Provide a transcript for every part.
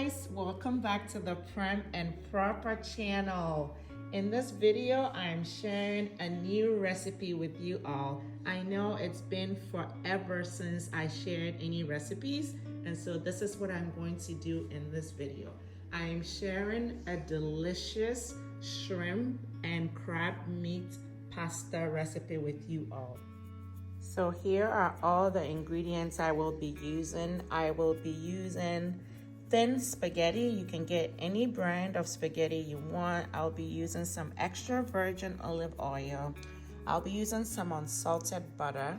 guys, welcome back to the Prim and Proper channel. In this video, I'm sharing a new recipe with you all. I know it's been forever since I shared any recipes, and so this is what I'm going to do in this video. I'm sharing a delicious shrimp and crab meat pasta recipe with you all. So here are all the ingredients I will be using. I will be using thin spaghetti. You can get any brand of spaghetti you want. I'll be using some extra virgin olive oil. I'll be using some unsalted butter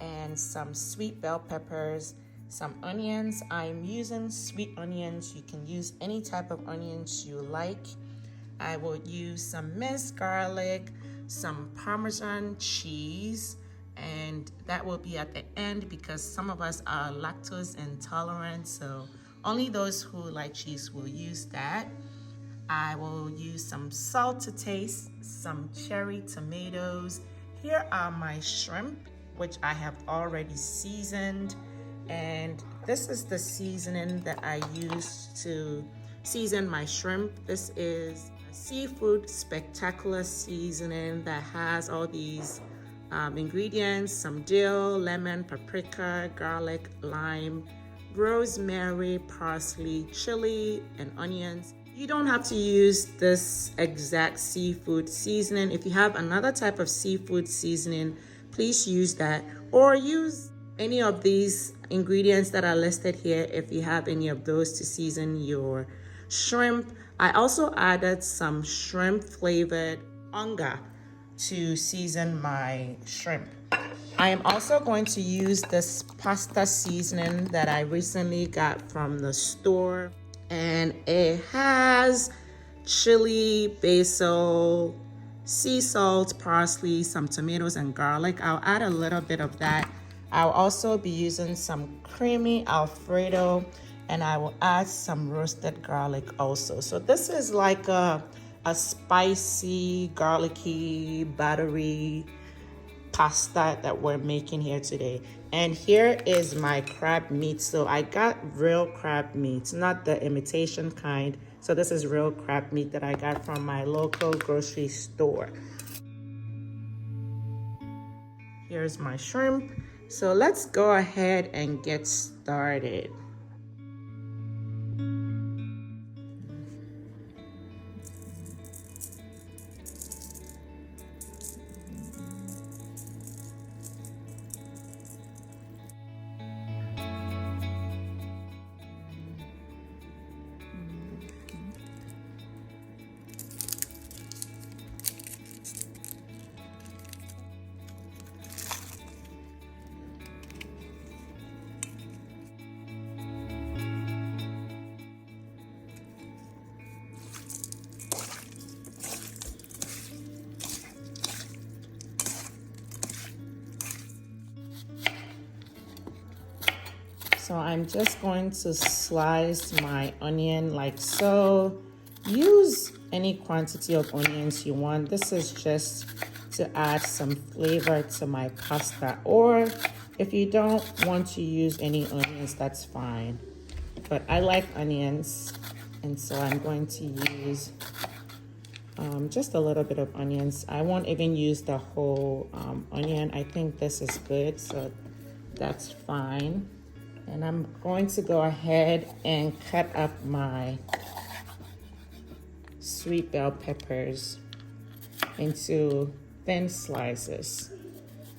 and some sweet bell peppers, some onions. I'm using sweet onions. You can use any type of onions you like. I will use some minced garlic, some Parmesan cheese, and that will be at the end because some of us are lactose intolerant, so only those who like cheese will use that. I will use some salt to taste, some cherry tomatoes. Here are my shrimp, which I have already seasoned, and this is the seasoning that I use to season my shrimp. This is a seafood spectacular seasoning that has all these ingredients: some dill, lemon, paprika, garlic, lime, rosemary, parsley, chili, and onions. You don't have to use this exact seafood seasoning. If you have another type of seafood seasoning, please use that, or use any of these ingredients that are listed here if you have any of those to season your shrimp. I also added some shrimp flavored onga to season my shrimp. I am also going to use this pasta seasoning that I recently got from the store, and it has chili, basil, sea salt, parsley, some tomatoes, and garlic. I'll add a little bit of that. I'll also be using some creamy Alfredo, and I will add some roasted garlic also. So this is like a spicy, garlicky, buttery pasta that we're making here today. And here is my crab meat. So I got real crab meat, not the imitation kind. So this is real crab meat that I got from my local grocery store. Here's my shrimp. So let's go ahead and get started. So I'm just going to slice my onion like so. Use any quantity of onions you want. This is just to add some flavor to my pasta. Or if you don't want to use any onions, that's fine. But I like onions, and so I'm going to use just a little bit of onions. I won't even use the whole onion. I think this is good, so that's fine. And I'm going to go ahead and cut up my sweet bell peppers into thin slices.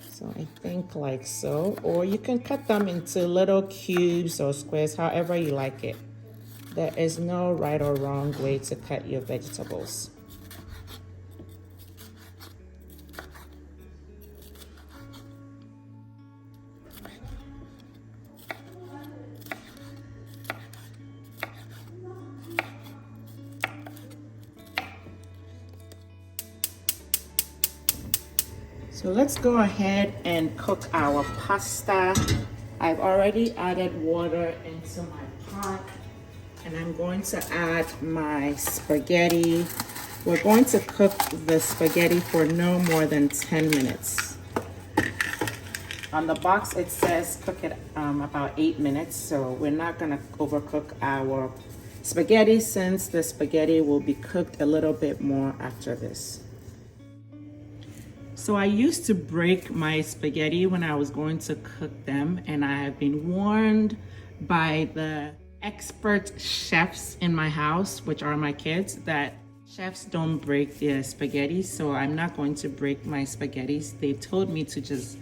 So I think like so, or you can cut them into little cubes or squares, however you like it. There is no right or wrong way to cut your vegetables. So let's go ahead and cook our pasta. I've already added water into my pot, and I'm going to add my spaghetti. We're going to cook the spaghetti for no more than 10 minutes. On the box it says cook it about 8 minutes, so we're not gonna overcook our spaghetti, since the spaghetti will be cooked a little bit more after this. So I used to break my spaghetti when I was going to cook them, and I have been warned by the expert chefs in my house, which are my kids, that chefs don't break their spaghetti. So I'm not going to break my spaghettis. They told me to just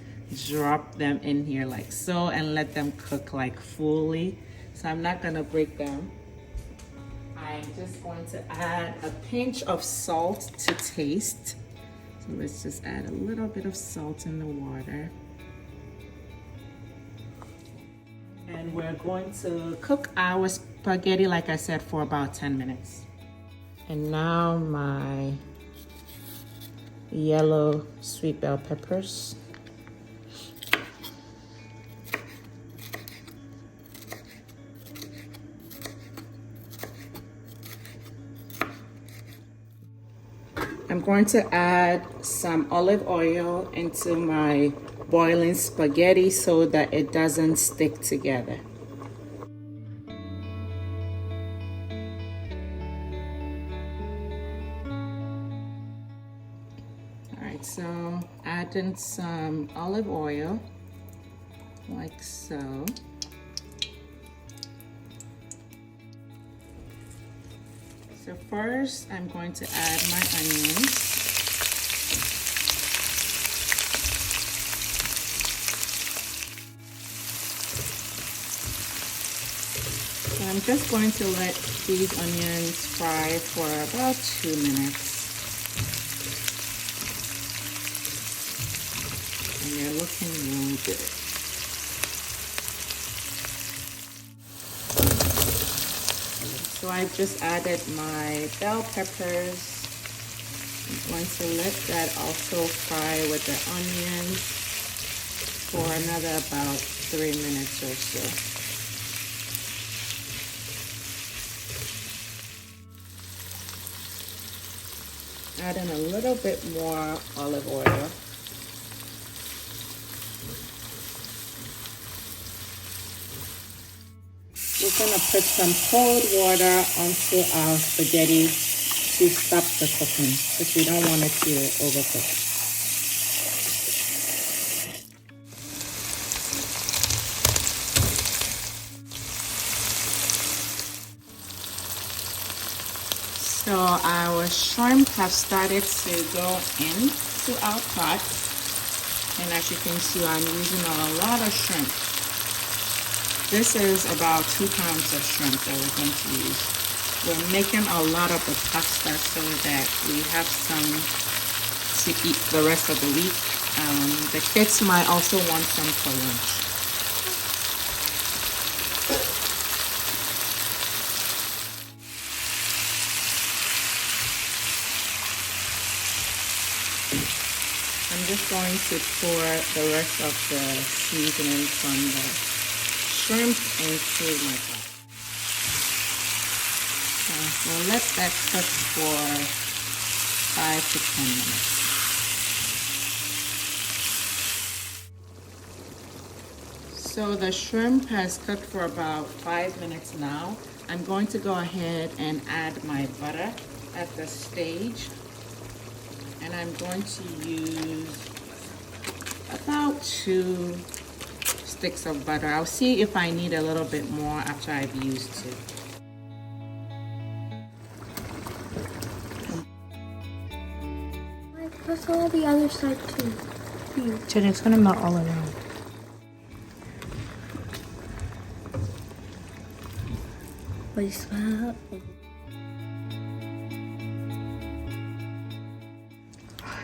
drop them in here like so and let them cook like fully. So I'm not gonna break them. I'm just going to add a pinch of salt to taste. So let's just add a little bit of salt in the water. And we're going to cook our spaghetti, like I said, for about 10 minutes. And now my yellow sweet bell peppers. I'm going to add some olive oil into my boiling spaghetti so that it doesn't stick together. All right, so adding some olive oil, like so. So first, I'm going to add my onions. So I'm just going to let these onions fry for about 2 minutes. And they're looking really good. So I've just added my bell peppers. I'm going to let that also fry with the onions for another about 3 minutes or so. Add in a little bit more olive oil. We're going to put some cold water onto our spaghetti to stop the cooking because we don't want it to overcook. So our shrimp have started to go into our pot, and as you can see, I'm using a lot of shrimp. This is about 2 pounds of shrimp that we're going to use. We're making a lot of the pasta so that we have some to eat the rest of the week. The kids might also want some for lunch. I'm just going to pour the rest of the seasoning from the shrimp into my pot. We'll let that cook for 5 to 10 minutes. So the shrimp has cooked for about 5 minutes now. I'm going to go ahead and add my butter at this stage. And I'm going to use about 2 sticks of butter. I'll see if I need a little bit more after I've used 2. Press all the other side too. So it's gonna melt all around. What do you smell?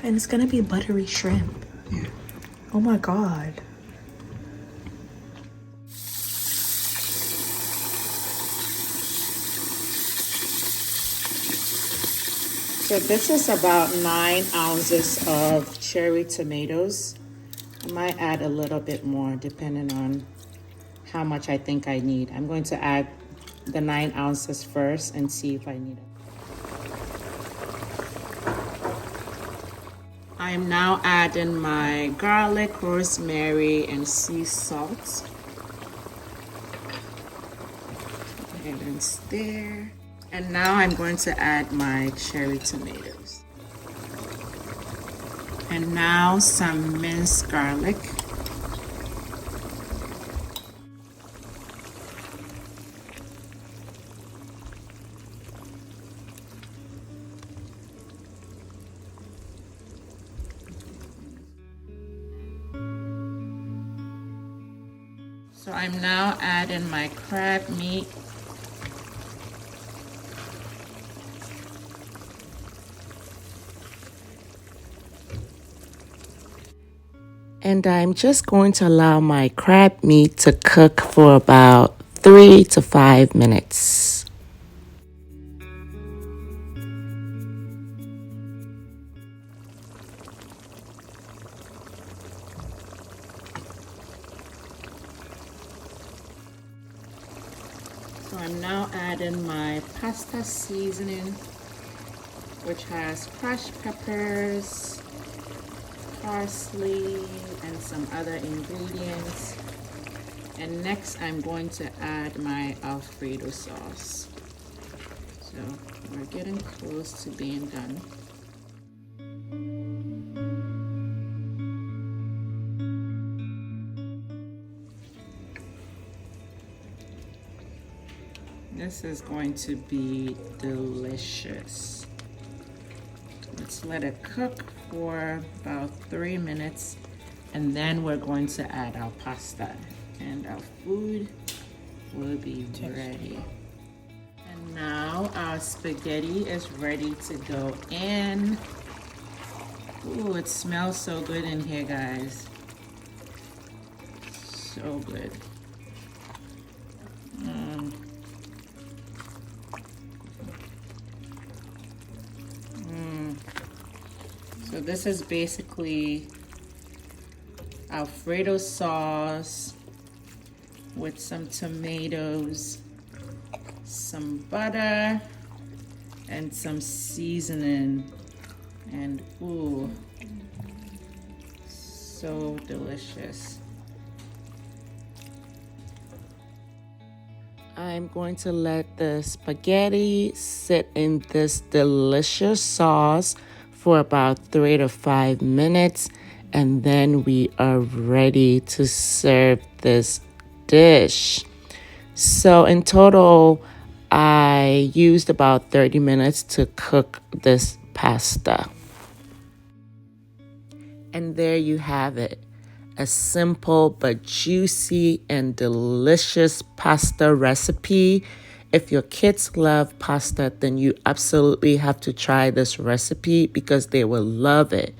And it's gonna be buttery shrimp. Yeah. Oh my god. So this is about 9 ounces of cherry tomatoes. I might add a little bit more depending on how much I think I need. I'm going to add the 9 ounces first and see if I need it. I'm now adding my garlic, rosemary, and sea salt. ahead and stir. And now I'm going to add my cherry tomatoes. And now some minced garlic. So I'm now adding my crab meat. And I'm just going to allow my crab meat to cook for about 3 to 5 minutes. So I'm now adding my pasta seasoning, which has crushed peppers, parsley, and some other ingredients. And next I'm going to add my Alfredo sauce. So we're getting close to being done. This is going to be delicious. Let's let it cook for about 3 minutes, and then we're going to add our pasta, and our food will be ready. And now our spaghetti is ready to go in. Ooh, it smells so good in here, guys. So good. So this is basically Alfredo sauce with some tomatoes, some butter, and some seasoning. And ooh, so delicious. I'm going to let the spaghetti sit in this delicious sauce for about 3 to 5 minutes, and then we are ready to serve this dish. So in total, I used about 30 minutes to cook this pasta. And there you have it. A simple but juicy and delicious pasta recipe. If your kids love pasta, then you absolutely have to try this recipe because they will love it.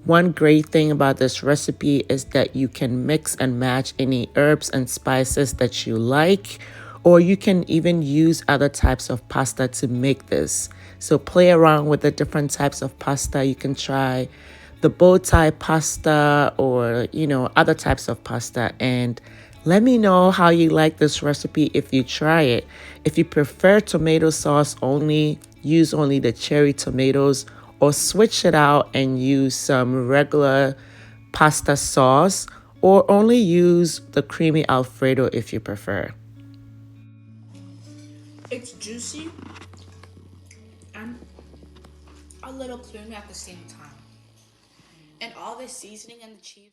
One great thing about this recipe is that you can mix and match any herbs and spices that you like, or you can even use other types of pasta to make this. So play around with the different types of pasta. You can try the bow tie pasta or, other types of pasta. And let me know how you like this recipe if you try it. If you prefer tomato sauce only, use only the cherry tomatoes, or switch it out and use some regular pasta sauce, or only use the creamy Alfredo if you prefer. It's juicy and a little creamy at the same time. And all the seasoning and the cheese.